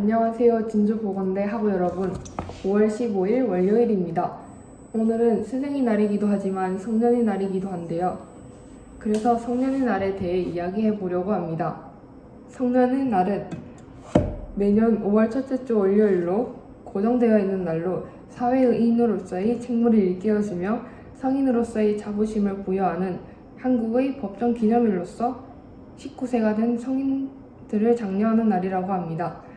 안녕하세요. 진주보건대 학우 여러분. 5월 15일 월요일입니다. 오늘은 스승의 날이기도 하지만 성년의 날이기도 한데요. 그래서 성년의 날에 대해 이야기해 보려고 합니다. 성년의 날은 매년 5월 첫째 주 월요일로 고정되어 있는 날로 사회의인으로서의 책무를 일깨워주며 성인으로서의 자부심을 부여하는 한국의 법정 기념일로서 19세가 된 성인들을 장려하는 날이라고 합니다.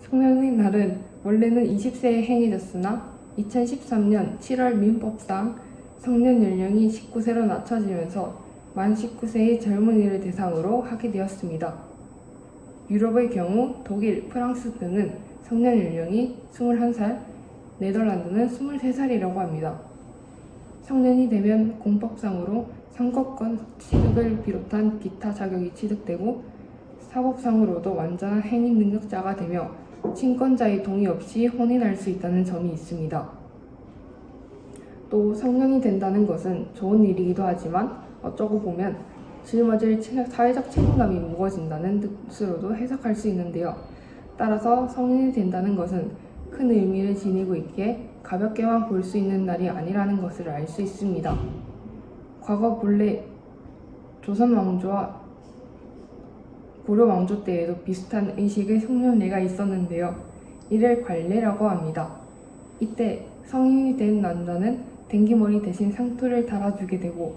성년의 날은 원래는 20세에 행해졌으나 2013년 7월 민법상 성년 연령이 19세로 낮춰지면서 만 19세의 젊은이를 대상으로 하게 되었습니다. 유럽의 경우 독일, 프랑스 등은 성년 연령이 21살, 네덜란드는 23살이라고 합니다. 성년이 되면 공법상으로 선거권 취득을 비롯한 기타 자격이 취득되고 사법상으로도 완전한 행위 능력자가 되며 친권자의 동의 없이 혼인할 수 있다는 점이 있습니다. 또 성년이 된다는 것은 좋은 일이기도 하지만 어쩌고 보면 짊어질 사회적 책임감이 무거워진다는 뜻으로도 해석할 수 있는데요. 따라서 성인이 된다는 것은 큰 의미를 지니고 있기에 가볍게만 볼 수 있는 날이 아니라는 것을 알 수 있습니다. 과거 본래 조선 왕조와 고려 왕조 때에도 비슷한 의식의 성년례가 있었는데요. 이를 관례라고 합니다. 이때 성인이 된 남자는 댕기머리 대신 상투를 달아주게 되고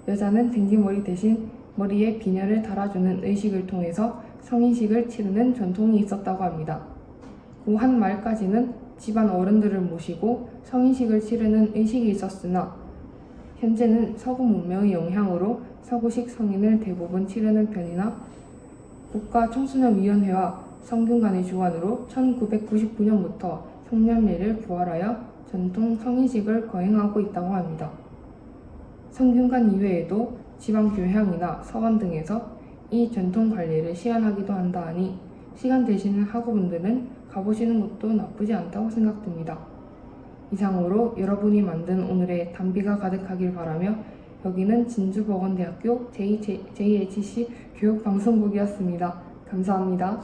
여자는 댕기머리 대신 머리에 비녀를 달아주는 의식을 통해서 성인식을 치르는 전통이 있었다고 합니다. 고한 말까지는 집안 어른들을 모시고 성인식을 치르는 의식이 있었으나 현재는 서구 문명의 영향으로 서구식 성인을 대부분 치르는 편이나 국가청소년위원회와 성균관의 주관으로 1999년부터 성년례를 부활하여 전통 성인식을 거행하고 있다고 합니다. 성균관 이외에도 지방교향이나 서원 등에서 이 전통 관리를 시연하기도 한다 하니 시간 되시는 학우분들은 가보시는 것도 나쁘지 않다고 생각됩니다. 이상으로 여러분이 만든 오늘의 단비가 가득하길 바라며 여기는 진주보건대학교 JHC 교육방송국이었습니다. 감사합니다.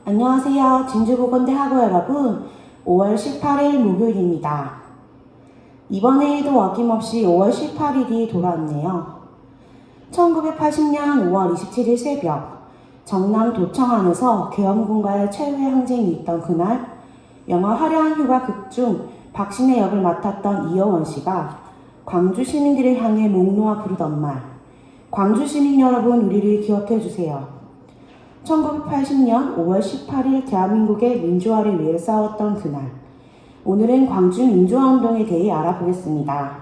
안녕하세요. 진주보건대 학우 여러분. 5월 18일 목요일입니다. 이번에도 어김없이 5월 18일이 돌아왔네요. 1980년 5월 27일 새벽 정남 도청안에서 계엄군과의 최후의 항쟁이 있던 그날 영화 화려한 휴가 극중 박신혜 역을 맡았던 이영원 씨가 광주 시민들을 향해 목 놓아 부르던 말, 광주 시민 여러분 우리를 기억해 주세요. 1980년 5월 18일 대한민국의 민주화를 위해 싸웠던 그날, 오늘은 광주 민주화운동에 대해 알아보겠습니다.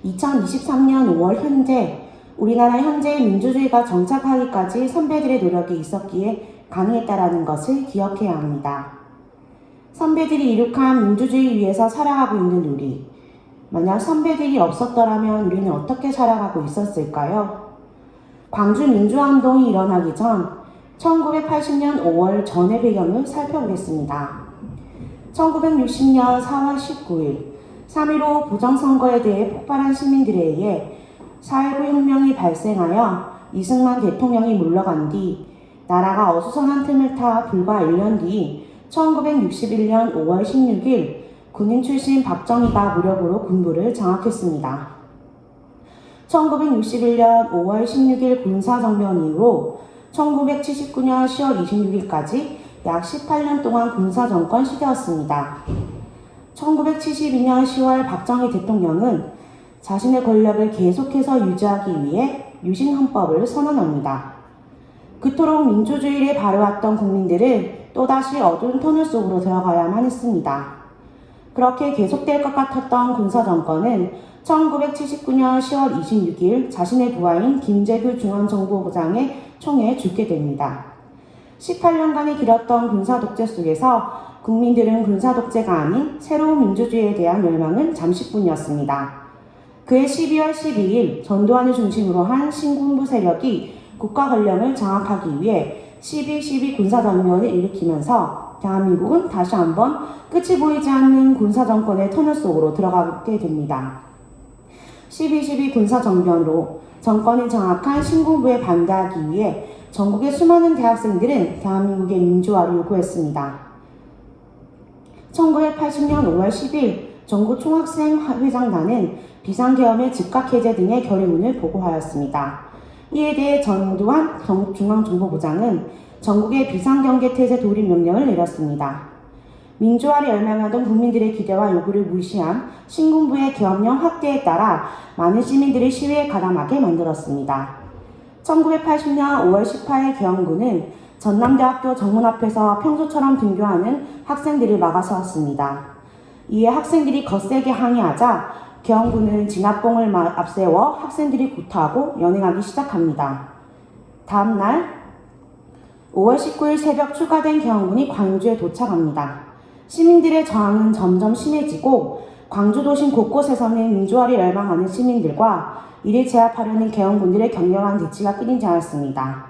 2023년 5월 현재 우리나라 현재의 민주주의가 정착하기까지 선배들의 노력이 있었기에 가능했다라는 것을 기억해야 합니다. 선배들이 이룩한 민주주의 위에서 살아가고 있는 우리. 만약 선배들이 없었더라면 우리는 어떻게 살아가고 있었을까요? 광주 민주화운동이 일어나기 전 1980년 5월 전의 배경을 살펴보겠습니다. 1960년 4월 19일 3.15 부정선거에 대해 폭발한 시민들에 의해 4.19 혁명이 발생하여 이승만 대통령이 물러간 뒤 나라가 어수선한 틈을 타 불과 1년 뒤 1961년 5월 16일 군인 출신 박정희가 무력으로 군부를 장악했습니다. 1961년 5월 16일 군사정변 이후로 1979년 10월 26일까지 약 18년 동안 군사정권 시대였습니다. 1972년 10월 박정희 대통령은 자신의 권력을 계속해서 유지하기 위해 유신헌법을 선언합니다. 그토록 민주주의를 바라왔던 국민들은 또다시 어두운 터널 속으로 들어가야만 했습니다. 그렇게 계속될 것 같았던 군사정권은 1979년 10월 26일 자신의 부하인 김재규 중앙정보부장의 총에 죽게 됩니다. 18년간의 길었던 군사독재 속에서 국민들은 군사독재가 아닌 새로운 민주주의에 대한 열망은 잠시뿐이었습니다. 그해 12월 12일 전두환을 중심으로 한 신군부 세력이 국가 권력을 장악하기 위해 12.12 군사정변을 일으키면서 대한민국은 다시 한번 끝이 보이지 않는 군사정권의 터널 속으로 들어가게 됩니다. 12.12 군사정변으로 정권이 장악한 신군부에 반대하기 위해 전국의 수많은 대학생들은 대한민국의 민주화를 요구했습니다. 1980년 5월 10일 전국 총학생회장단은 비상계엄의 즉각해제 등의 결의문을 보고하였습니다. 이에 대해 전두환 중앙정보부장은 전국의 비상경계태세 돌입 명령을 내렸습니다. 민주화를 열망하던 국민들의 기대와 요구를 무시한 신군부의 계엄령 확대에 따라 많은 시민들이 시위에 가담하게 만들었습니다. 1980년 5월 18일 계엄군은 전남대학교 정문 앞에서 평소처럼 등교하는 학생들을 막아세웠습니다. 이에 학생들이 거세게 항의하자 계엄군은 진압봉을 앞세워 학생들이 구타하고 연행하기 시작합니다. 다음 날 5월 19일 새벽 추가된 계엄군이 광주에 도착합니다. 시민들의 저항은 점점 심해지고 광주 도심 곳곳에서는 민주화를 열망하는 시민들과 이를 제압하려는 계엄군들의 격렬한 대치가 끊이지 않았습니다.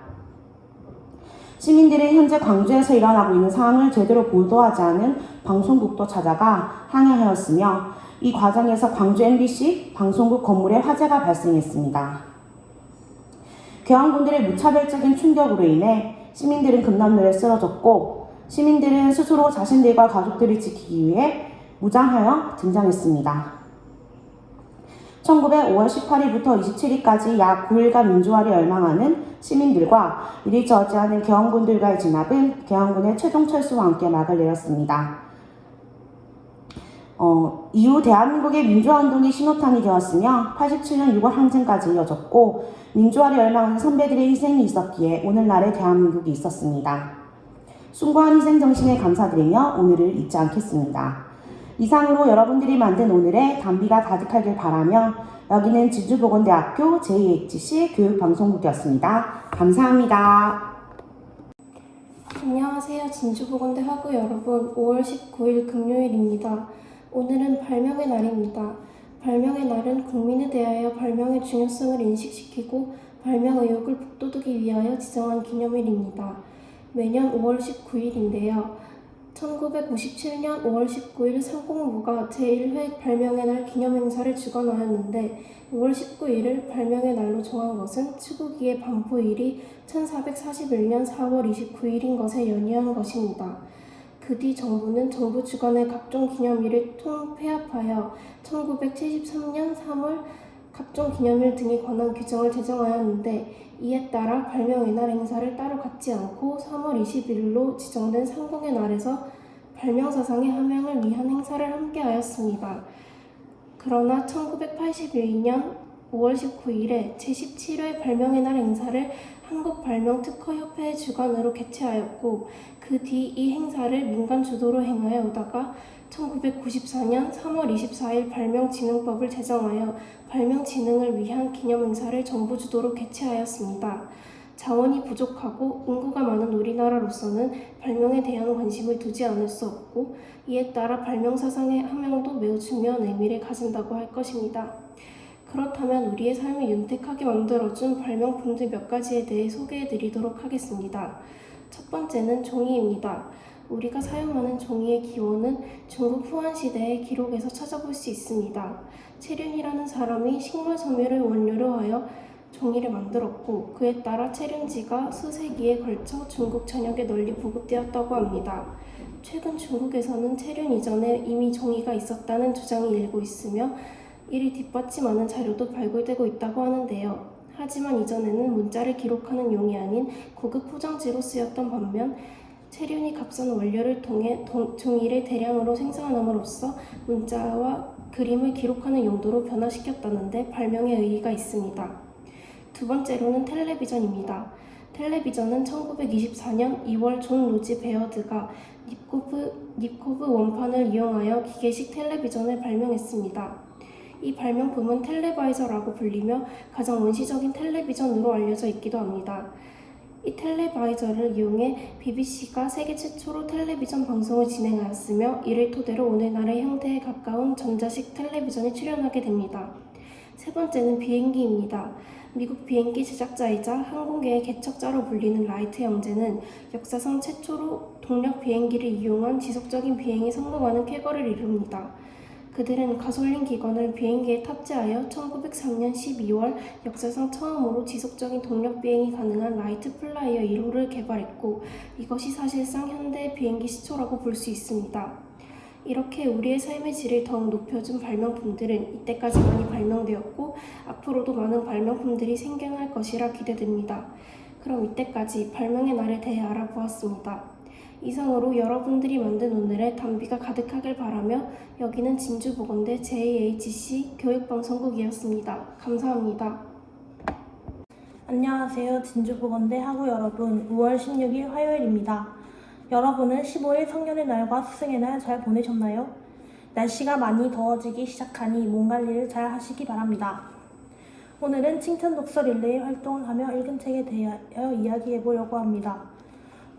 시민들은 현재 광주에서 일어나고 있는 상황을 제대로 보도하지 않은 방송국도 찾아가 항의하였으며 이 과정에서 광주 MBC 방송국 건물에 화재가 발생했습니다. 계엄군들의 무차별적인 충격으로 인해 시민들은 금남로에 쓰러졌고 시민들은 스스로 자신들과 가족들을 지키기 위해 무장하여 등장했습니다. 1905월 18일부터 27일까지 약 9일간 민주화를 열망하는 시민들과 이를 저지하는 계엄군들과의 진압은 계엄군의 최종 철수와 함께 막을 내렸습니다. 이후 대한민국의 민주화운동이 신호탄이 되었으며 87년 6월 항쟁까지 이어졌고 민주화를 열망하는 선배들의 희생이 있었기에 오늘날의 대한민국이 있었습니다. 숭고한 희생 정신에 감사드리며 오늘을 잊지 않겠습니다. 이상으로 여러분들이 만든 오늘의 단비가 가득하길 바라며 여기는 진주보건대학교 JHC 교육방송국이었습니다. 감사합니다. 안녕하세요. 진주보건대 학우 여러분. 5월 19일 금요일입니다. 오늘은 발명의 날입니다. 발명의 날은 국민에 대하여 발명의 중요성을 인식시키고 발명 의욕을 북돋우기 위하여 지정한 기념일입니다. 매년 5월 19일인데요. 1957년 5월 19일 상공부가 제1회 발명의 날 기념행사를 주관하였는데 5월 19일을 발명의 날로 정한 것은 추구기의 반포일이 1441년 4월 29일인 것에 연유한 것입니다. 그 뒤 정부는 정부 주관의 각종 기념일을 통폐합하여 1973년 3월 각종 기념일 등에 관한 규정을 제정하였는데 이에 따라 발명의 날 행사를 따로 갖지 않고 3월 20일로 지정된 상공의 날에서 발명사상의 함양을 위한 행사를 함께 하였습니다. 그러나 1982년 5월 19일에 제17회 발명의 날 행사를 한국발명특허협회의 주관으로 개최하였고 그 뒤 이 행사를 민간 주도로 행하여 오다가 1994년 3월 24일 발명진흥법을 제정하여 발명진흥을 위한 기념행사를 정부 주도로 개최하였습니다. 자원이 부족하고 인구가 많은 우리나라로서는 발명에 대한 관심을 두지 않을 수 없고 이에 따라 발명사상의 함양도 매우 중요한 의미를 가진다고 할 것입니다. 그렇다면 우리의 삶을 윤택하게 만들어준 발명품들 몇 가지에 대해 소개해드리도록 하겠습니다. 첫 번째는 종이입니다. 우리가 사용하는 종이의 기원은 중국 후한 시대의 기록에서 찾아볼 수 있습니다. 채륜이라는 사람이 식물 섬유를 원료로 하여 종이를 만들었고 그에 따라 채륜지가 수세기에 걸쳐 중국 전역에 널리 보급되었다고 합니다. 최근 중국에서는 채륜 이전에 이미 종이가 있었다는 주장이 일고 있으며 이를 뒷받침하는 자료도 발굴되고 있다고 하는데요. 하지만 이전에는 문자를 기록하는 용이 아닌 고급 포장지로 쓰였던 반면 채륜이 값싼 원료를 통해 종이를 대량으로 생산함으로써 문자와 그림을 기록하는 용도로 변화시켰다는데 발명의 의의가 있습니다. 두 번째로는 텔레비전입니다. 텔레비전은 1924년 2월 존 로지 베어드가 닙코브 원판을 이용하여 기계식 텔레비전을 발명했습니다. 이 발명품은 텔레바이저라고 불리며 가장 원시적인 텔레비전으로 알려져 있기도 합니다. 이 텔레바이저를 이용해 BBC가 세계 최초로 텔레비전 방송을 진행하였으며 이를 토대로 오늘날의 형태에 가까운 전자식 텔레비전이 출현하게 됩니다. 세 번째는 비행기입니다. 미국 비행기 제작자이자 항공계의 개척자로 불리는 라이트 형제는 역사상 최초로 동력 비행기를 이용한 지속적인 비행에 성공하는 쾌거를 이룹니다. 그들은 가솔린 기관을 비행기에 탑재하여 1903년 12월 역사상 처음으로 지속적인 동력 비행이 가능한 라이트 플라이어 1호를 개발했고 이것이 사실상 현대의 비행기 시초라고 볼 수 있습니다. 이렇게 우리의 삶의 질을 더욱 높여준 발명품들은 이때까지 많이 발명되었고 앞으로도 많은 발명품들이 생겨날 것이라 기대됩니다. 그럼 이때까지 발명의 날에 대해 알아보았습니다. 이상으로 여러분들이 만든 오늘의 단비가 가득하길 바라며 여기는 진주보건대 JHC 교육방송국이었습니다. 감사합니다. 안녕하세요. 진주보건대 학우 여러분. 5월 16일 화요일입니다. 여러분은 15일 성년의 날과 스승의 날 잘 보내셨나요? 날씨가 많이 더워지기 시작하니 몸 관리를 잘 하시기 바랍니다. 오늘은 칭찬 독서 릴레이 활동을 하며 읽은 책에 대하여 이야기해 보려고 합니다.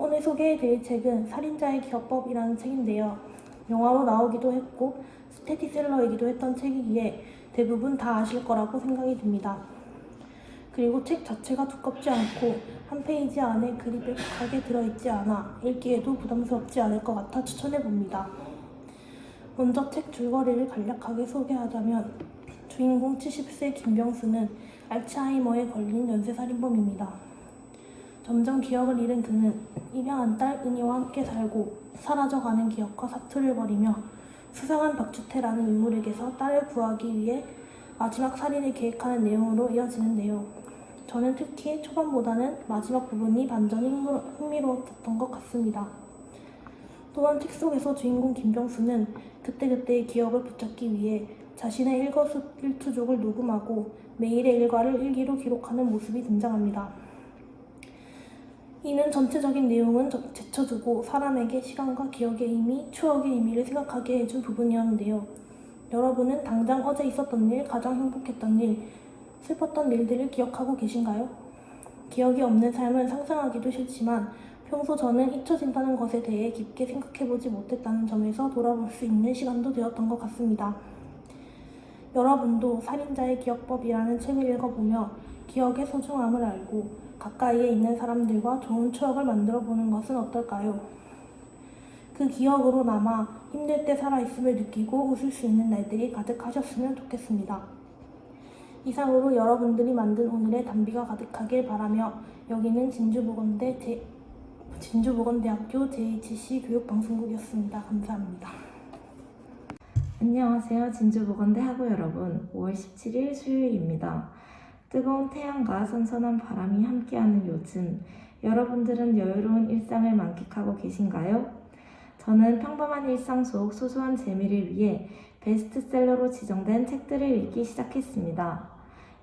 오늘 소개해드릴 책은 살인자의 기억법이라는 책인데요. 영화로 나오기도 했고 스테디셀러이기도 했던 책이기에 대부분 다 아실 거라고 생각이 듭니다. 그리고 책 자체가 두껍지 않고 한 페이지 안에 글이 빽빽하게 들어있지 않아 읽기에도 부담스럽지 않을 것 같아 추천해봅니다. 먼저 책 줄거리를 간략하게 소개하자면 주인공 70세 김병수는 알츠하이머에 걸린 연쇄살인범입니다. 점점 기억을 잃은 그는 입양한 딸 은희와 함께 살고 사라져가는 기억과 사투를 벌이며 수상한 박주태라는 인물에게서 딸을 구하기 위해 마지막 살인을 계획하는 내용으로 이어지는데요. 저는 특히 초반보다는 마지막 부분이 반전이 흥미로웠던 것 같습니다. 또한 책 속에서 주인공 김병수는 그때그때의 기억을 붙잡기 위해 자신의 일거수일투족을 녹음하고 매일의 일과를 일기로 기록하는 모습이 등장합니다. 이는 전체적인 내용은 제쳐두고 사람에게 시간과 기억의 의미, 추억의 의미를 생각하게 해준 부분이었는데요. 여러분은 당장 어제 있었던 일, 가장 행복했던 일, 슬펐던 일들을 기억하고 계신가요? 기억이 없는 삶은 상상하기도 싫지만 평소 저는 잊혀진다는 것에 대해 깊게 생각해보지 못했다는 점에서 돌아볼 수 있는 시간도 되었던 것 같습니다. 여러분도 살인자의 기억법이라는 책을 읽어보며 기억의 소중함을 알고 가까이에 있는 사람들과 좋은 추억을 만들어보는 것은 어떨까요? 그 기억으로 남아 힘들 때 살아있음을 느끼고 웃을 수 있는 날들이 가득하셨으면 좋겠습니다. 이상으로 여러분들이 만든 오늘의 단비가 가득하길 바라며 여기는 진주보건대학교 JHC 교육방송국이었습니다. 감사합니다. 안녕하세요. 진주보건대 학우 여러분. 5월 17일 수요일입니다. 뜨거운 태양과 선선한 바람이 함께하는 요즘, 여러분들은 여유로운 일상을 만끽하고 계신가요? 저는 평범한 일상 속 소소한 재미를 위해 베스트셀러로 지정된 책들을 읽기 시작했습니다.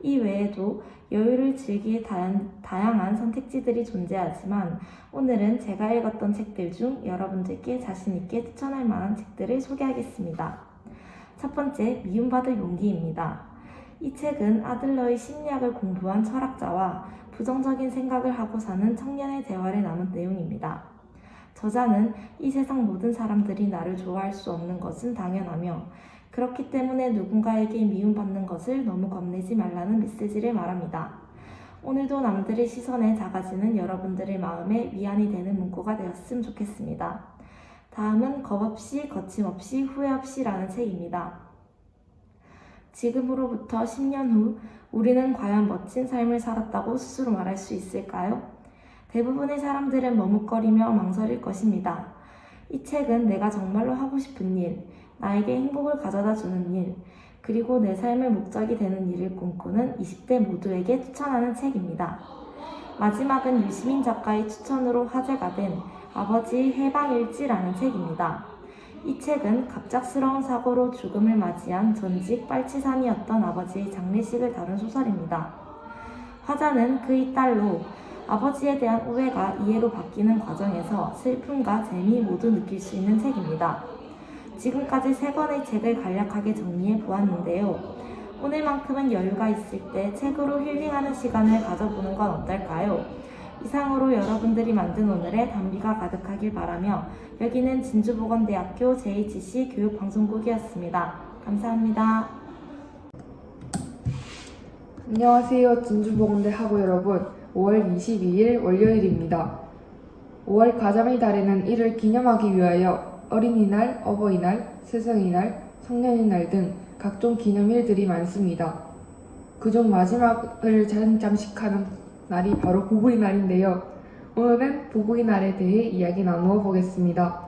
이 외에도 여유를 즐길 다양한 선택지들이 존재하지만 오늘은 제가 읽었던 책들 중 여러분들께 자신있게 추천할 만한 책들을 소개하겠습니다. 첫 번째, 미움받을 용기입니다. 이 책은 아들러의 심리학을 공부한 철학자와 부정적인 생각을 하고 사는 청년의 대화를 나눈 내용입니다. 저자는 이 세상 모든 사람들이 나를 좋아할 수 없는 것은 당연하며 그렇기 때문에 누군가에게 미움받는 것을 너무 겁내지 말라는 메시지를 말합니다. 오늘도 남들의 시선에 작아지는 여러분들의 마음에 위안이 되는 문구가 되었으면 좋겠습니다. 다음은 겁없이 거침없이 후회없이라는 책입니다. 지금으로부터 10년 후 우리는 과연 멋진 삶을 살았다고 스스로 말할 수 있을까요? 대부분의 사람들은 머뭇거리며 망설일 것입니다. 이 책은 내가 정말로 하고 싶은 일, 나에게 행복을 가져다 주는 일, 그리고 내 삶의 목적이 되는 일을 꿈꾸는 20대 모두에게 추천하는 책입니다. 마지막은 유시민 작가의 추천으로 화제가 된 아버지의 해방일지라는 책입니다. 이 책은 갑작스러운 사고로 죽음을 맞이한 전직 빨치산이었던 아버지의 장례식을 다룬 소설입니다. 화자는 그의 딸로 아버지에 대한 오해가 이해로 바뀌는 과정에서 슬픔과 재미 모두 느낄 수 있는 책입니다. 지금까지 3권의 책을 간략하게 정리해 보았는데요. 오늘만큼은 여유가 있을 때 책으로 힐링하는 시간을 가져보는 건 어떨까요? 이상으로 여러분들이 만든 오늘의 단비가 가득하길 바라며 여기는 진주보건대학교 JHC 교육방송국이었습니다. 감사합니다. 안녕하세요. 진주보건대 학우 여러분. 5월 22일 월요일입니다. 5월 가정의 달에는 이를 기념하기 위하여 어린이날, 어버이날, 스승의날, 성년의 날 등 각종 기념일들이 많습니다. 그중 마지막을 잠식하는 날이 바로 부부의 날인데요. 오늘은 부부의 날에 대해 이야기 나누어 보겠습니다.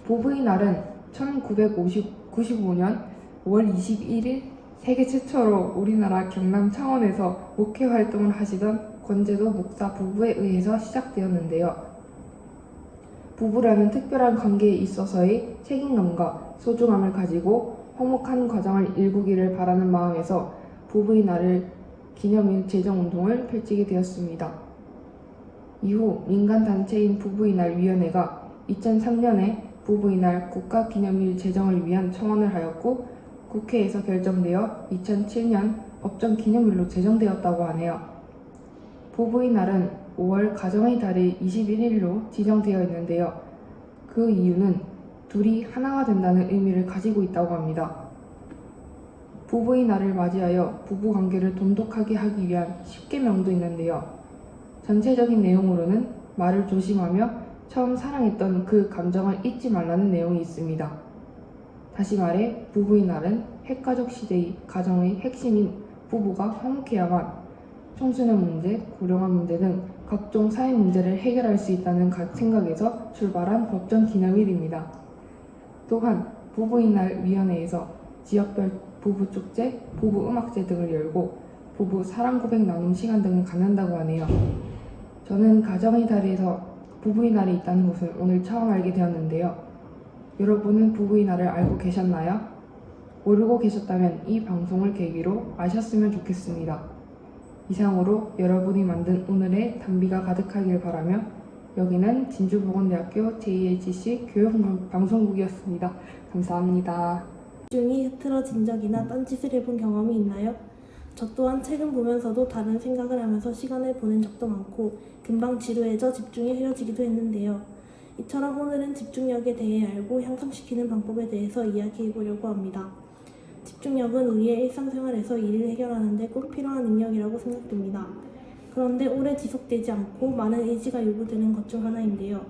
부부의 날은 1995년 5월 21일 세계 최초로 우리나라 경남 창원에서 목회 활동을 하시던 권재도 목사 부부에 의해서 시작되었는데요. 부부라는 특별한 관계에 있어서의 책임감과 소중함을 가지고 화목한 과정을 일구기를 바라는 마음에서 부부의 날을 기념일 제정운동을 펼치게 되었습니다. 이후 민간단체인 부부의 날 위원회가 2003년에 부부의 날 국가기념일 제정을 위한 청원을 하였고 국회에서 결정되어 2007년 법정기념일로 제정되었다고 하네요. 부부의 날은 5월 가정의 달의 21일로 지정되어 있는데요. 그 이유는 둘이 하나가 된다는 의미를 가지고 있다고 합니다. 부부의 날을 맞이하여 부부관계를 돈독하게 하기 위한 10계명도 있는데요. 전체적인 내용으로는 말을 조심하며 처음 사랑했던 그 감정을 잊지 말라는 내용이 있습니다. 다시 말해 부부의 날은 핵가족 시대의 가정의 핵심인 부부가 화목해야만 청소년 문제, 고령화 문제 등 각종 사회 문제를 해결할 수 있다는 생각에서 출발한 법정 기념일입니다. 또한 부부의 날 위원회에서 지역별 부부 축제, 부부 음악제 등을 열고 부부 사랑 고백 나눔 시간 등을 갖는다고 하네요. 저는 가정의 달에서 부부의 날이 있다는 것을 오늘 처음 알게 되었는데요. 여러분은 부부의 날을 알고 계셨나요? 모르고 계셨다면 이 방송을 계기로 아셨으면 좋겠습니다. 이상으로 여러분이 만든 오늘의 단비가 가득하길 바라며 여기는 진주보건대학교 JHC 교육방송국이었습니다. 감사합니다. 집중이 흐트러진 적이나 딴짓을 해본 경험이 있나요? 저 또한 책을 보면서도 다른 생각을 하면서 시간을 보낸 적도 많고 금방 지루해져 집중이 흐려지기도 했는데요. 이처럼 오늘은 집중력에 대해 알고 향상시키는 방법에 대해서 이야기해 보려고 합니다. 집중력은 우리의 일상생활에서 일을 해결하는 데 꼭 필요한 능력이라고 생각됩니다. 그런데 오래 지속되지 않고 많은 의지가 요구되는 것 중 하나인데요.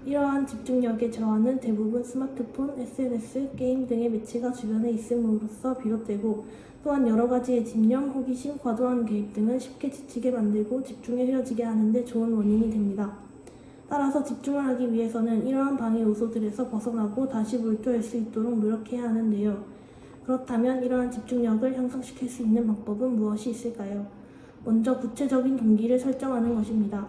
이러한 집중력의 저하는 대부분 스마트폰, SNS, 게임 등의 매체가 주변에 있음으로써 비롯되고 또한 여러 가지의 집념, 호기심, 과도한 계획 등을 쉽게 지치게 만들고 집중이 흐려지게 하는데 좋은 원인이 됩니다. 따라서 집중을 하기 위해서는 이러한 방해 요소들에서 벗어나고 다시 몰두할 수 있도록 노력해야 하는데요. 그렇다면 이러한 집중력을 향상시킬 수 있는 방법은 무엇이 있을까요? 먼저 구체적인 동기를 설정하는 것입니다.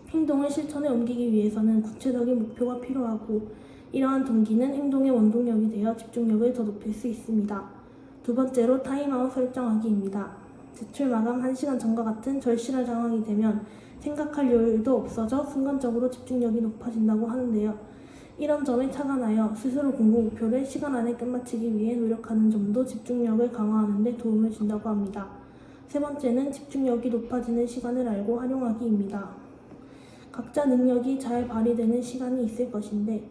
행동을 실천에 옮기기 위해서는 구체적인 목표가 필요하고 이러한 동기는 행동의 원동력이 되어 집중력을 더 높일 수 있습니다. 두 번째로 타임아웃 설정하기입니다. 제출 마감 1시간 전과 같은 절실한 상황이 되면 생각할 여유도 없어져 순간적으로 집중력이 높아진다고 하는데요. 이런 점에 착안하여 스스로 공부 목표를 시간 안에 끝마치기 위해 노력하는 점도 집중력을 강화하는 데 도움을 준다고 합니다. 세 번째는 집중력이 높아지는 시간을 알고 활용하기입니다. 각자 능력이 잘 발휘되는 시간이 있을 것인데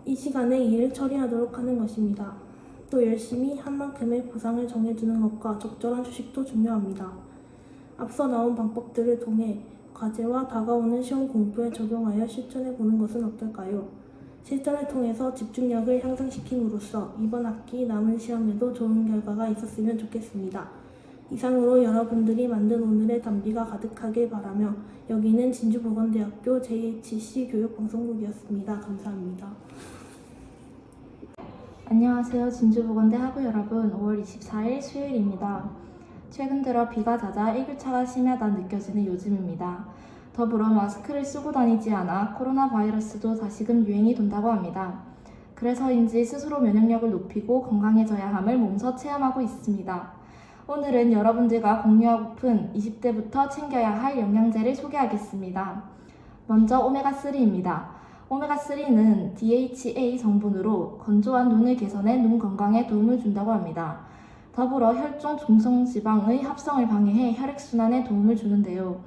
이 시간에 일을 처리하도록 하는 것입니다. 또 열심히 한 만큼의 보상을 정해주는 것과 적절한 휴식도 중요합니다. 앞서 나온 방법들을 통해 과제와 다가오는 시험 공부에 적용하여 실천해보는 것은 어떨까요? 실전을 통해서 집중력을 향상시킴으로써 이번 학기 남은 시험에도 좋은 결과가 있었으면 좋겠습니다. 이상으로 여러분들이 만든 오늘의 단비가 가득하길 바라며 여기는 진주보건대학교 JHC 교육방송국이었습니다. 감사합니다. 안녕하세요. 진주보건대 학우 여러분. 5월 24일 수요일입니다. 최근 들어 비가 잦아 일교차가 심하다 느껴지는 요즘입니다. 더불어 마스크를 쓰고 다니지 않아 코로나 바이러스도 다시금 유행이 돈다고 합니다. 그래서인지 스스로 면역력을 높이고 건강해져야 함을 몸소 체험하고 있습니다. 오늘은 여러분들과 공유하고픈 20대부터 챙겨야 할 영양제를 소개하겠습니다. 먼저 오메가3입니다. 오메가3는 DHA 성분으로 건조한 눈을 개선해 눈 건강에 도움을 준다고 합니다. 더불어 혈중 중성지방의 합성을 방해해 혈액순환에 도움을 주는데요.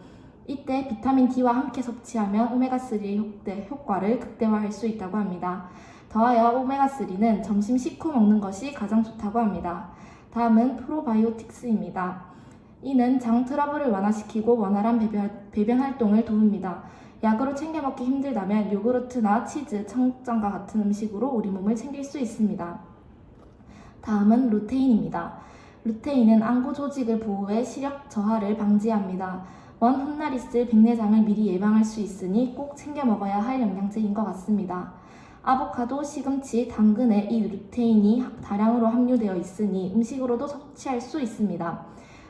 이때 비타민 D와 함께 섭취하면 오메가3의 효과를 극대화할 수 있다고 합니다. 더하여 오메가3는 점심 식후 먹는 것이 가장 좋다고 합니다. 다음은 프로바이오틱스입니다. 이는 장 트러블을 완화시키고 원활한 배변 활동을 도웁니다. 약으로 챙겨 먹기 힘들다면 요구르트나 치즈, 청국장과 같은 음식으로 우리 몸을 챙길 수 있습니다. 다음은 루테인입니다. 루테인은 안구 조직을 보호해 시력 저하를 방지합니다. 원 훗날 있을 백내장을 미리 예방할 수 있으니 꼭 챙겨 먹어야 할 영양제인 것 같습니다. 아보카도, 시금치, 당근에 이 루테인이 다량으로 함유되어 있으니 음식으로도 섭취할 수 있습니다.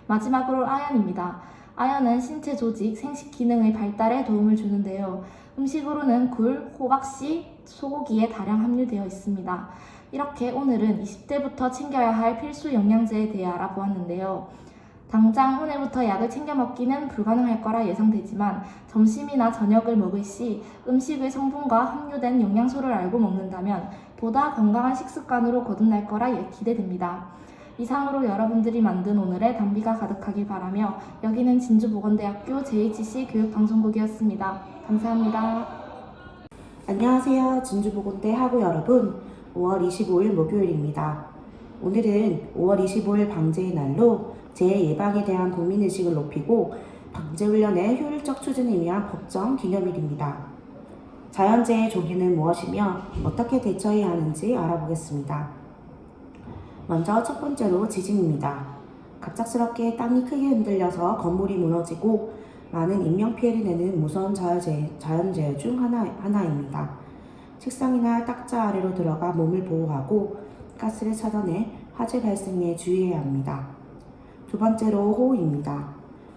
마지막으로 아연입니다. 아연은 신체 조직, 생식 기능의 발달에 도움을 주는데요. 음식으로는 굴, 호박씨, 소고기에 다량 함유되어 있습니다. 이렇게 오늘은 20대부터 챙겨야 할 필수 영양제에 대해 알아보았는데요. 당장 오늘부터 약을 챙겨 먹기는 불가능할 거라 예상되지만 점심이나 저녁을 먹을 시 음식의 성분과 함유된 영양소를 알고 먹는다면 보다 건강한 식습관으로 거듭날 거라 기대됩니다. 이상으로 여러분들이 만든 오늘의 단비가 가득하길 바라며 여기는 진주보건대학교 JHC 교육방송국이었습니다. 감사합니다. 안녕하세요. 진주보건대 학우 여러분. 5월 25일 목요일입니다. 오늘은 5월 25일 방제의 날로 재해 예방에 대한 국민의식을 높이고 방제훈련의 효율적 추진을 위한 법정 기념일입니다. 자연재해 조기는 무엇이며 어떻게 대처해야 하는지 알아보겠습니다. 먼저 첫 번째로 지진입니다. 갑작스럽게 땅이 크게 흔들려서 건물이 무너지고 많은 인명피해를 내는 무서운 자연재해 중 하나입니다. 책상이나 딱자 아래로 들어가 몸을 보호하고 가스를 차단해 화재 발생에 주의해야 합니다. 두 번째로 호우입니다.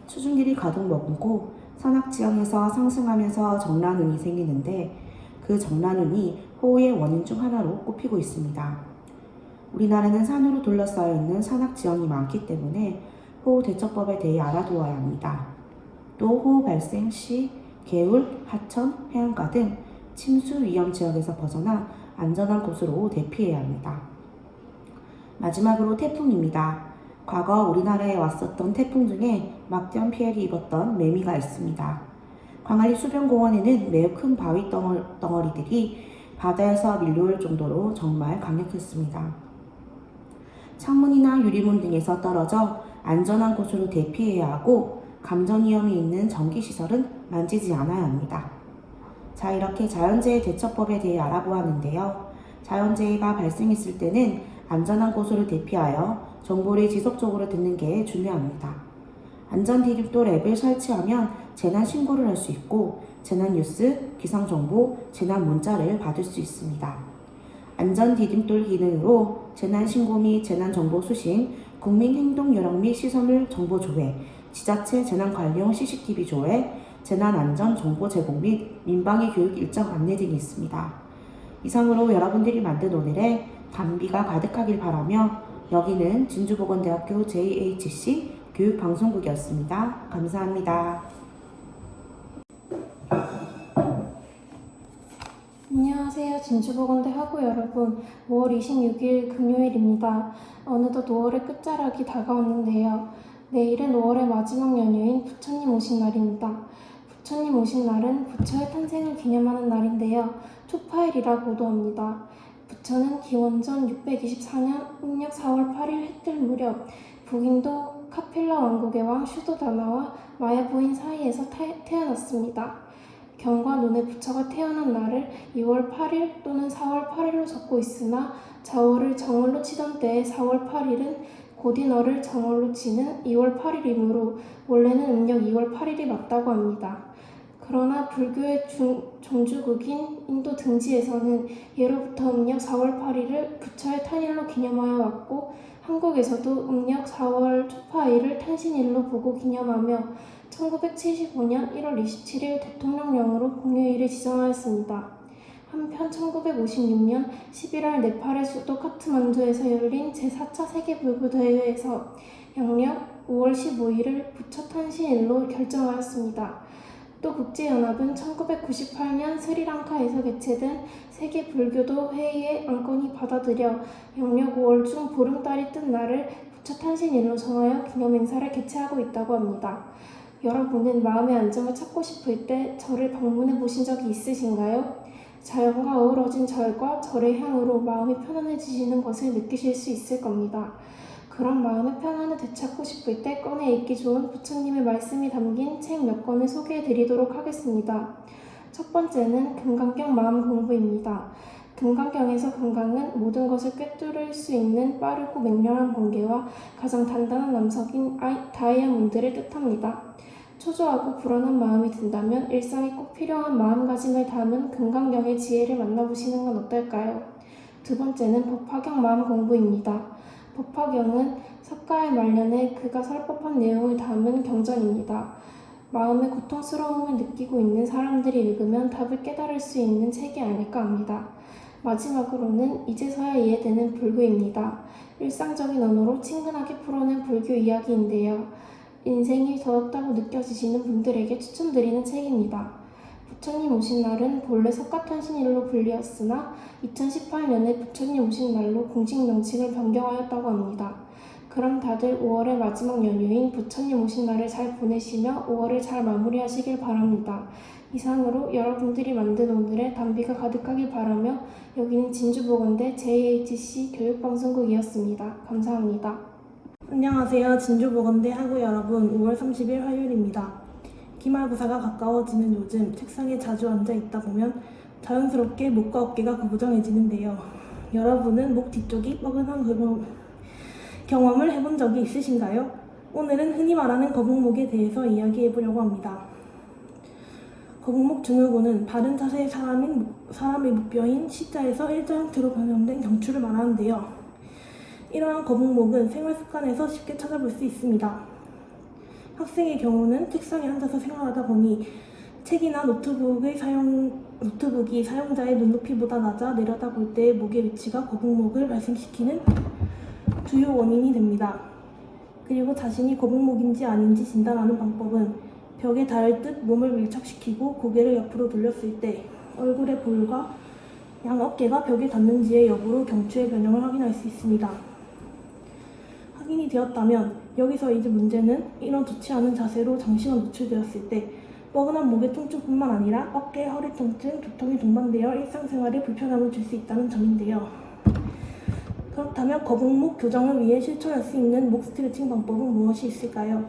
수증기를 가득 머금고 산악지형에서 상승하면서 정란운이 생기는데 그 정란운이 호우의 원인 중 하나로 꼽히고 있습니다. 우리나라는 산으로 둘러싸여 있는 산악지형이 많기 때문에 호우 대처법에 대해 알아두어야 합니다. 또 호우 발생 시 개울, 하천, 해안가 등 침수 위험 지역에서 벗어나 안전한 곳으로 대피해야 합니다. 마지막으로 태풍입니다. 과거 우리나라에 왔었던 태풍 중에 막대한 피해를 입었던 매미가 있습니다. 광안리 수변공원에는 매우 큰 바위 덩어리들이 바다에서 밀려올 정도로 정말 강력했습니다. 창문이나 유리문 등에서 떨어져 안전한 곳으로 대피해야 하고 감전 위험이 있는 전기시설은 만지지 않아야 합니다. 자, 이렇게 자연재해 대처법에 대해 알아보았는데요. 자연재해가 발생했을 때는 안전한 곳으로 대피하여 정보를 지속적으로 듣는 게 중요합니다. 안전디딤돌 앱을 설치하면 재난 신고를 할 수 있고 재난뉴스, 기상정보, 재난문자를 받을 수 있습니다. 안전디딤돌 기능으로 재난신고 및 재난정보 수신, 국민행동요령 및 시설물 정보 조회, 지자체 재난관리용 CCTV 조회, 재난안전 정보 제공 및 민방위 교육 일정 안내 등이 있습니다. 이상으로 여러분들이 만든 오늘의 단비가 가득하길 바라며 여기는 진주보건대학교 JHC 교육방송국이었습니다. 감사합니다. 안녕하세요. 진주보건대 학우 여러분. 5월 26일 금요일입니다. 어느덧 5월의 끝자락이 다가왔는데요. 내일은 5월의 마지막 연휴인 부처님 오신 날입니다. 부처님 오신 날은 부처의 탄생을 기념하는 날인데요. 초파일이라고도 합니다. 부처는 기원전 624년 음력 4월 8일 해뜰 무렵 북인도 카필라 왕국의 왕 슈도다나와 마야 부인 사이에서 태어났습니다. 경과 논의 부처가 태어난 날을 2월 8일 또는 4월 8일로 적고 있으나 자월을 정월로 치던 때의 4월 8일은 고디너를 정월로 치는 2월 8일이므로 원래는 음력 2월 8일이 맞다고 합니다. 그러나 불교의 종주국인 인도 등지에서는 예로부터 음력 4월 8일을 부처의 탄일로 기념하여 왔고 한국에서도 음력 4월 초파일을 탄신일로 보고 기념하며 1975년 1월 27일 대통령령으로 공휴일을 지정하였습니다. 한편 1956년 11월 네팔의 수도 카트만두에서 열린 제4차 세계불교대회에서 양력 5월 15일을 부처 탄신일로 결정하였습니다. 또 국제연합은 1998년 스리랑카에서 개최된 세계불교도 회의의 안건이 받아들여 양력 5월 중 보름달이 뜬 날을 부처 탄신일로 정하여 기념행사를 개최하고 있다고 합니다. 여러분은 마음의 안정을 찾고 싶을 때 절을 방문해 보신 적이 있으신가요? 자연과 어우러진 절과 절의 향으로 마음이 편안해지시는 것을 느끼실 수 있을 겁니다. 그런 마음의 평안을 되찾고 싶을 때 꺼내 읽기 좋은 부처님의 말씀이 담긴 책 몇 권을 소개해 드리도록 하겠습니다. 첫 번째는 금강경 마음공부입니다. 금강경에서 금강은 모든 것을 꿰뚫을 수 있는 빠르고 맹렬한 번개와 가장 단단한 남석인 다이아몬드를 뜻합니다. 초조하고 불안한 마음이 든다면 일상에 꼭 필요한 마음가짐을 담은 금강경의 지혜를 만나보시는 건 어떨까요? 두 번째는 법화경 마음 공부입니다. 법화경은 석가의 말년에 그가 설 법한 내용을 담은 경전입니다. 마음의 고통스러움을 느끼고 있는 사람들이 읽으면 답을 깨달을 수 있는 책이 아닐까 합니다. 마지막으로는 이제서야 이해되는 불교입니다. 일상적인 언어로 친근하게 풀어낸 불교 이야기인데요. 인생이 더웠다고 느껴지시는 분들에게 추천드리는 책입니다. 부처님 오신 날은 본래 석가탄신일로 불리었으나 2018년에 부처님 오신 날로 공식 명칭을 변경하였다고 합니다. 그럼 다들 5월의 마지막 연휴인 부처님 오신 날을 잘 보내시며 5월을 잘 마무리하시길 바랍니다. 이상으로 여러분들이 만든 오늘의 단비가 가득하길 바라며 여기는 진주보건대 JHC 교육방송국이었습니다. 감사합니다. 안녕하세요. 진주보건대 학우 여러분. 5월 30일 화요일입니다. 기말고사가 가까워지는 요즘 책상에 자주 앉아 있다 보면 자연스럽게 목과 어깨가 구부정해지는데요. 여러분은 목 뒤쪽이 뻐근한 경험을 해본 적이 있으신가요? 오늘은 흔히 말하는 거북목에 대해서 이야기해 보려고 합니다. 거북목 증후군은 바른 자세의 사람의 목뼈인 C자에서 일자 형태로 변형된 경추를 말하는데요. 이러한 거북목은 생활 습관에서 쉽게 찾아볼 수 있습니다. 학생의 경우는 책상에 앉아서 생활하다 보니 책이나 노트북이 사용자의 눈높이보다 낮아 내려다볼 때 목의 위치가 거북목을 발생시키는 주요 원인이 됩니다. 그리고 자신이 거북목인지 아닌지 진단하는 방법은 벽에 닿을 듯 몸을 밀착시키고 고개를 옆으로 돌렸을 때 얼굴의 볼과 양 어깨가 벽에 닿는지의 여부로 경추의 변형을 확인할 수 있습니다. 확인이 되었다면 여기서 이제 문제는 이런 좋지 않은 자세로 장시간 노출되었을 때 뻐근한 목의 통증뿐만 아니라 어깨, 허리 통증, 두통이 동반되어 일상생활에 불편함을 줄 수 있다는 점인데요. 그렇다면 거북목 교정을 위해 실천할 수 있는 목 스트레칭 방법은 무엇이 있을까요?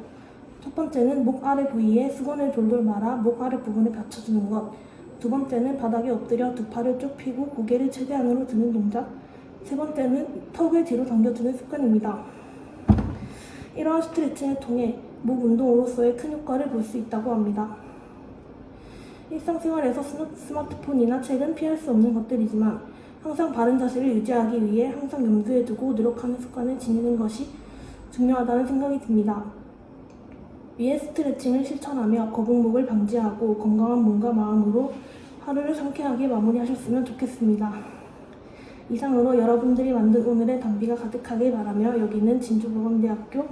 첫 번째는 목 아래 부위에 수건을 돌돌 말아 목 아래 부분을 받쳐주는 것. 두 번째는 바닥에 엎드려 두 팔을 쭉 펴고 고개를 최대한으로 드는 동작. 세 번째는 턱을 뒤로 당겨주는 습관입니다. 이러한 스트레칭을 통해 목 운동으로서의 큰 효과를 볼 수 있다고 합니다. 일상생활에서 스마트폰이나 책은 피할 수 없는 것들이지만 항상 바른 자세를 유지하기 위해 항상 염두에 두고 노력하는 습관을 지니는 것이 중요하다는 생각이 듭니다. 위의 스트레칭을 실천하며 거북목을 방지하고 건강한 몸과 마음으로 하루를 상쾌하게 마무리하셨으면 좋겠습니다. 이상으로 여러분들이 만든 오늘의 단비가 가득하길 바라며 여기는 진주보건대학교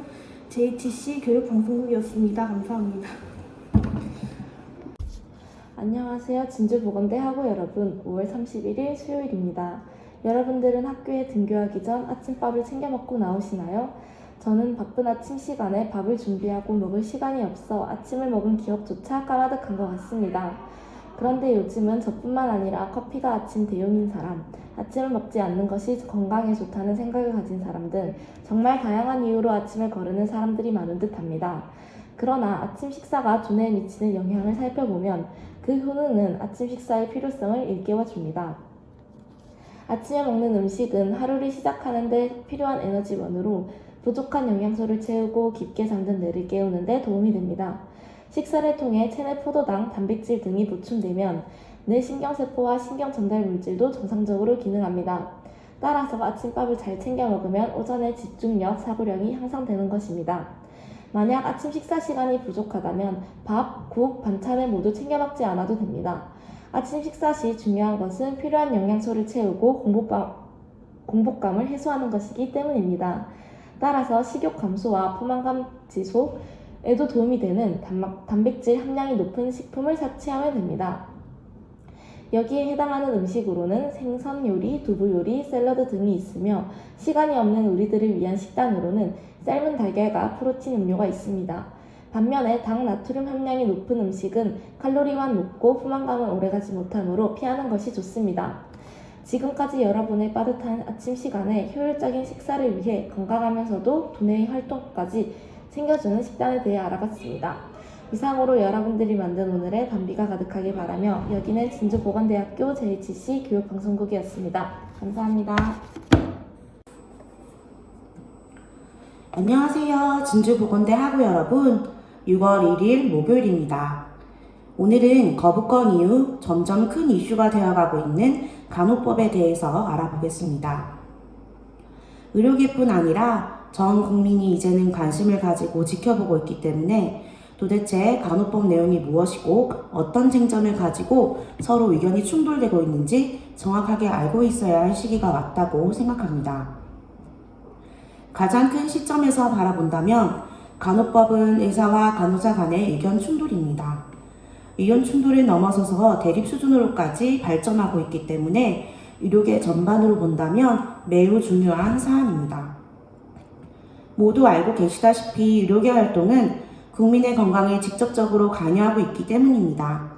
JHC 교육방송국이었습니다. 감사합니다. 안녕하세요. 진주보건대 학우 여러분. 5월 31일 수요일입니다. 여러분들은 학교에 등교하기 전 아침밥을 챙겨 먹고 나오시나요? 저는 바쁜 아침 시간에 밥을 준비하고 먹을 시간이 없어 아침을 먹은 기억조차 까마득한 것 같습니다. 그런데 요즘은 저뿐만 아니라 커피가 아침 대용인 사람, 아침을 먹지 않는 것이 건강에 좋다는 생각을 가진 사람 등 정말 다양한 이유로 아침을 거르는 사람들이 많은 듯합니다. 그러나 아침 식사가 두뇌에 미치는 영향을 살펴보면 그 효능은 아침 식사의 필요성을 일깨워줍니다. 아침에 먹는 음식은 하루를 시작하는 데 필요한 에너지원으로 부족한 영양소를 채우고 깊게 잠든 뇌를 깨우는 데 도움이 됩니다. 식사를 통해 체내 포도당, 단백질 등이 보충되면 뇌 신경세포와 신경전달 물질도 정상적으로 기능합니다. 따라서 아침밥을 잘 챙겨 먹으면 오전에 집중력, 사고력이 향상되는 것입니다. 만약 아침 식사 시간이 부족하다면 밥, 국, 반찬을 모두 챙겨 먹지 않아도 됩니다. 아침 식사 시 중요한 것은 필요한 영양소를 채우고 공복감을 해소하는 것이기 때문입니다. 따라서 식욕 감소와 포만감 지소에도 도움이 되는 단백질 함량이 높은 식품을 섭취하면 됩니다. 여기에 해당하는 음식으로는 생선 요리, 두부 요리, 샐러드 등이 있으며 시간이 없는 우리들을 위한 식단으로는 삶은 달걀과 프로틴 음료가 있습니다. 반면에 당, 나트륨 함량이 높은 음식은 칼로리만 높고 포만감은 오래가지 못하므로 피하는 것이 좋습니다. 지금까지 여러분의 빠듯한 아침 시간에 효율적인 식사를 위해 건강하면서도 두뇌의 활동까지 챙겨주는 식단에 대해 알아봤습니다. 이상으로 여러분들이 만든 오늘의 단비가 가득하길 바라며 여기는 진주보건대학교 JHC 교육방송국이었습니다. 감사합니다. 안녕하세요. 진주보건대 학우 여러분. 6월 1일 목요일입니다. 오늘은 거부권 이후 점점 큰 이슈가 되어가고 있는 간호법에 대해서 알아보겠습니다. 의료계뿐 아니라 전 국민이 이제는 관심을 가지고 지켜보고 있기 때문에 도대체 간호법 내용이 무엇이고 어떤 쟁점을 가지고 서로 의견이 충돌되고 있는지 정확하게 알고 있어야 할 시기가 왔다고 생각합니다. 가장 큰 시점에서 바라본다면 간호법은 의사와 간호사 간의 의견 충돌입니다. 의견 충돌을 넘어서서 대립 수준으로까지 발전하고 있기 때문에 의료계 전반으로 본다면 매우 중요한 사안입니다. 모두 알고 계시다시피 의료계 활동은 국민의 건강에 직접적으로 관여하고 있기 때문입니다.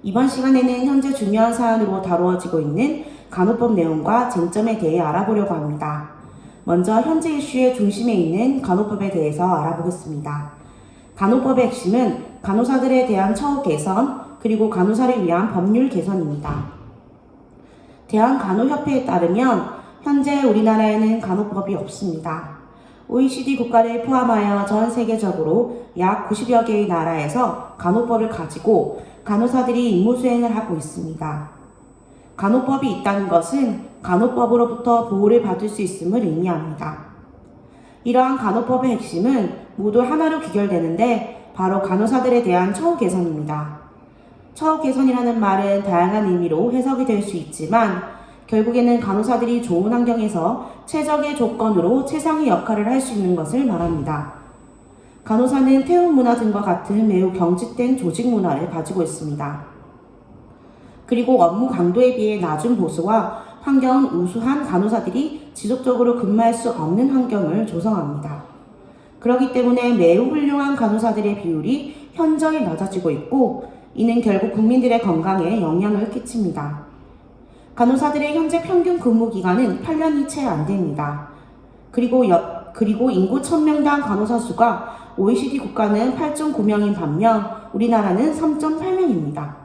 이번 시간에는 현재 중요한 사안으로 다루어지고 있는 간호법 내용과 쟁점에 대해 알아보려고 합니다. 먼저 현재 이슈의 중심에 있는 간호법에 대해서 알아보겠습니다. 간호법의 핵심은 간호사들에 대한 처우 개선, 그리고 간호사를 위한 법률 개선입니다. 대한간호협회에 따르면 현재 우리나라에는 간호법이 없습니다. OECD 국가를 포함하여 전 세계적으로 약 90여 개의 나라에서 간호법을 가지고 간호사들이 임무 수행을 하고 있습니다. 간호법이 있다는 것은 간호법으로부터 보호를 받을 수 있음을 의미합니다. 이러한 간호법의 핵심은 모두 하나로 귀결되는데 바로 간호사들에 대한 처우 개선입니다. 처우 개선이라는 말은 다양한 의미로 해석이 될 수 있지만 결국에는 간호사들이 좋은 환경에서 최적의 조건으로 최상의 역할을 할 수 있는 것을 말합니다. 간호사는 태움 문화 등과 같은 매우 경직된 조직 문화를 가지고 있습니다. 그리고 업무 강도에 비해 낮은 보수와 환경은 우수한 간호사들이 지속적으로 근무할 수 없는 환경을 조성합니다. 그렇기 때문에 매우 훌륭한 간호사들의 비율이 현저히 낮아지고 있고 이는 결국 국민들의 건강에 영향을 끼칩니다. 간호사들의 현재 평균 근무 기간은 8년이 채 안 됩니다. 그리고 인구 1000명당 간호사 수가 OECD 국가는 8.9명인 반면 우리나라는 3.8명입니다.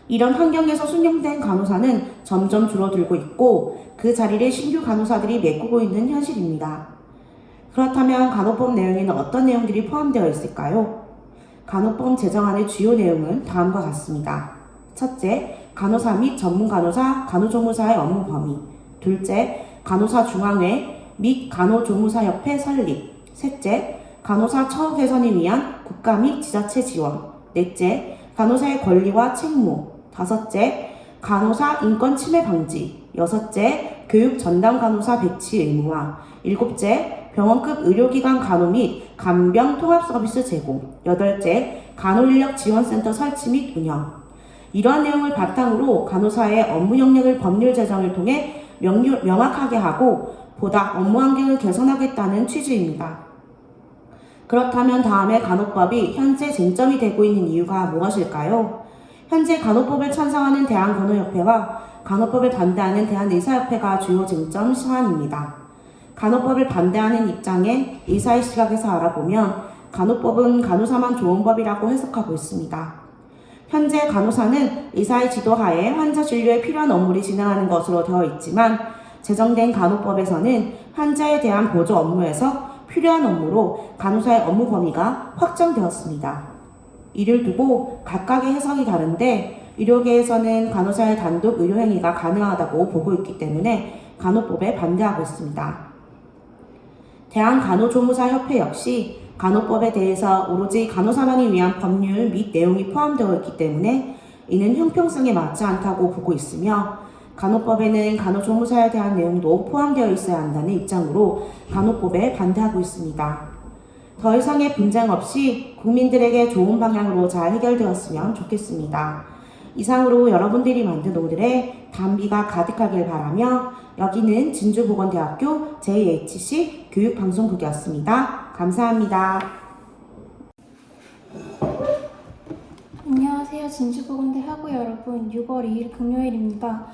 이런 환경에서 숙련된 간호사는 점점 줄어들고 있고 그 자리를 신규 간호사들이 메꾸고 있는 현실입니다. 그렇다면 간호법 내용에는 어떤 내용들이 포함되어 있을까요? 간호법 제정안의 주요 내용은 다음과 같습니다. 첫째, 간호사 및 전문간호사, 간호조무사의 업무 범위. 둘째, 간호사 중앙회 및 간호조무사협회 설립. 셋째, 간호사 처우 개선을 위한 국가 및 지자체 지원. 넷째, 간호사의 권리와 책무. 다섯째, 간호사 인권 침해 방지. 여섯째, 교육 전담 간호사 배치 의무화. 일곱째, 병원급 의료기관 간호 및 간병 통합 서비스 제공. 여덟째, 간호인력 지원센터 설치 및 운영. 이러한 내용을 바탕으로 간호사의 업무 영역을 법률 제정을 통해 명확하게 하고 보다 업무 환경을 개선하겠다는 취지입니다. 그렇다면 다음에 간호법이 현재 쟁점이 되고 있는 이유가 무엇일까요? 현재 간호법을 찬성하는 대한간호협회와 간호법을 반대하는 대한의사협회가 주요 쟁점 사안입니다. 간호법을 반대하는 입장의 의사의 시각에서 알아보면 간호법은 간호사만 좋은 법이라고 해석하고 있습니다. 현재 간호사는 의사의 지도하에 환자 진료에 필요한 업무를 진행하는 것으로 되어 있지만 제정된 간호법에서는 환자에 대한 보조 업무에서 필요한 업무로 간호사의 업무 범위가 확정되었습니다. 이를 두고 각각의 해석이 다른데 의료계에서는 간호사의 단독 의료행위가 가능하다고 보고 있기 때문에 간호법에 반대하고 있습니다. 대한간호조무사협회 역시 간호법에 대해서 오로지 간호사만을 위한 법률 및 내용이 포함되어 있기 때문에 이는 형평성에 맞지 않다고 보고 있으며 간호법에는 간호조무사에 대한 내용도 포함되어 있어야 한다는 입장으로 간호법에 반대하고 있습니다. 더 이상의 분쟁 없이 국민들에게 좋은 방향으로 잘 해결되었으면 좋겠습니다. 이상으로 여러분들이 만든 오늘의 단비가 가득하길 바라며 여기는 진주보건대학교 JHC 교육방송국이었습니다. 감사합니다. 안녕하세요. 진주보건대 학우 여러분. 6월 2일 금요일입니다.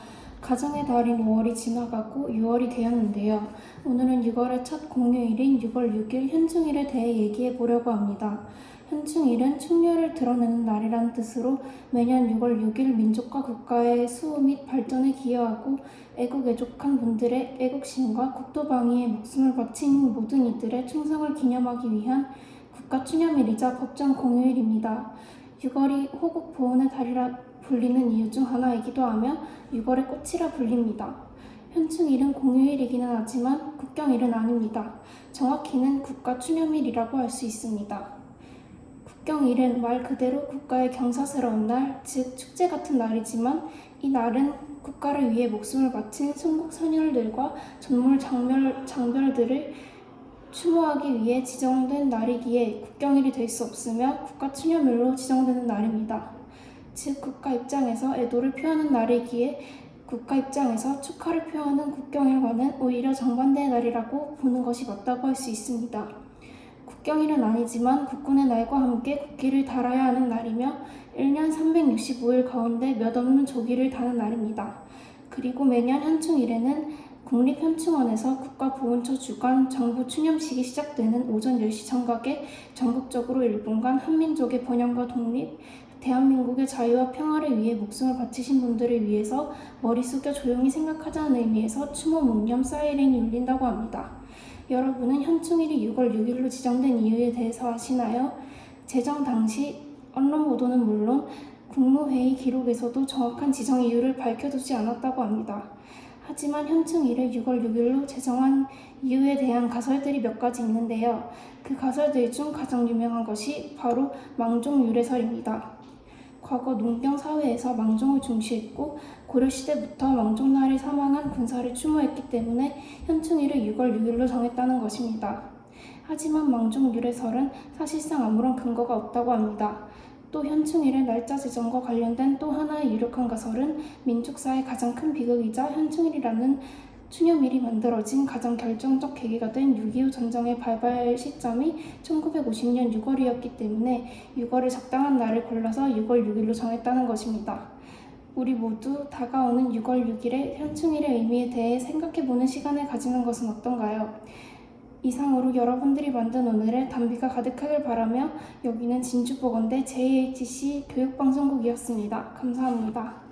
가정의 달인 5월이 지나가고 6월이 되었는데요. 오늘은 6월의 첫 공휴일인 6월 6일 현충일에 대해 얘기해 보려고 합니다. 현충일은 충렬을 드러내는 날이라는 뜻으로 매년 6월 6일 민족과 국가의 수호 및 발전에 기여하고 애국애족한 분들의 애국심과 국토방위에 목숨을 바친 모든 이들의 충성을 기념하기 위한 국가추념일이자 법정 공휴일입니다. 6월이 호국 보훈의 달이라 불리는 이유 중 하나이기도 하며 6월의 꽃이라 불립니다. 현충일은 공휴일이기는 하지만 국경일은 아닙니다. 정확히는 국가추념일이라고 할 수 있습니다. 국경일은 말 그대로 국가의 경사스러운 날, 즉 축제 같은 날이지만 이 날은 국가를 위해 목숨을 바친 순국 선열들과 전물 장별들을 추모하기 위해 지정된 날이기에 국경일이 될 수 없으며 국가추념일로 지정되는 날입니다. 즉 국가 입장에서 애도를 표하는 날이기에 국가 입장에서 축하를 표하는 국경일과는 오히려 정반대의 날이라고 보는 것이 맞다고 할 수 있습니다. 국경일은 아니지만 국군의 날과 함께 국기를 달아야 하는 날이며 1년 365일 가운데 몇 없는 조기를 다는 날입니다. 그리고 매년 현충일에는 국립현충원에서 국가보훈처 주관 정부 추념식이 시작되는 오전 10시 정각에 전국적으로 1분간 한민족의 번영과 독립, 대한민국의 자유와 평화를 위해 목숨을 바치신 분들을 위해서 머리 숙여 조용히 생각하자는 의미에서 추모 묵념 사이렌이 울린다고 합니다. 여러분은 현충일이 6월 6일로 지정된 이유에 대해서 아시나요? 제정 당시 언론 보도는 물론 국무회의 기록에서도 정확한 지정 이유를 밝혀두지 않았다고 합니다. 하지만 현충일을 6월 6일로 제정한 이유에 대한 가설들이 몇 가지 있는데요. 그 가설들 중 가장 유명한 것이 바로 망종 유래설입니다. 과거 농경 사회에서 망종을 중시했고 고려시대부터 망종날에 사망한 군사를 추모했기 때문에 현충일을 6월 6일로 정했다는 것입니다. 하지만 망종 유래설은 사실상 아무런 근거가 없다고 합니다. 또 현충일의 날짜 제정과 관련된 또 하나의 유력한 가설은 민족사의 가장 큰 비극이자 현충일이라는 추념일이 만들어진 가장 결정적 계기가 된 6.25 전쟁의 발발 시점이 1950년 6월이었기 때문에 6월을 적당한 날을 골라서 6월 6일로 정했다는 것입니다. 우리 모두 다가오는 6월 6일의 현충일의 의미에 대해 생각해보는 시간을 가지는 것은 어떤가요? 이상으로 여러분들이 만든 오늘의 단비가 가득하길 바라며 여기는 진주보건대 JHC 교육방송국이었습니다. 감사합니다.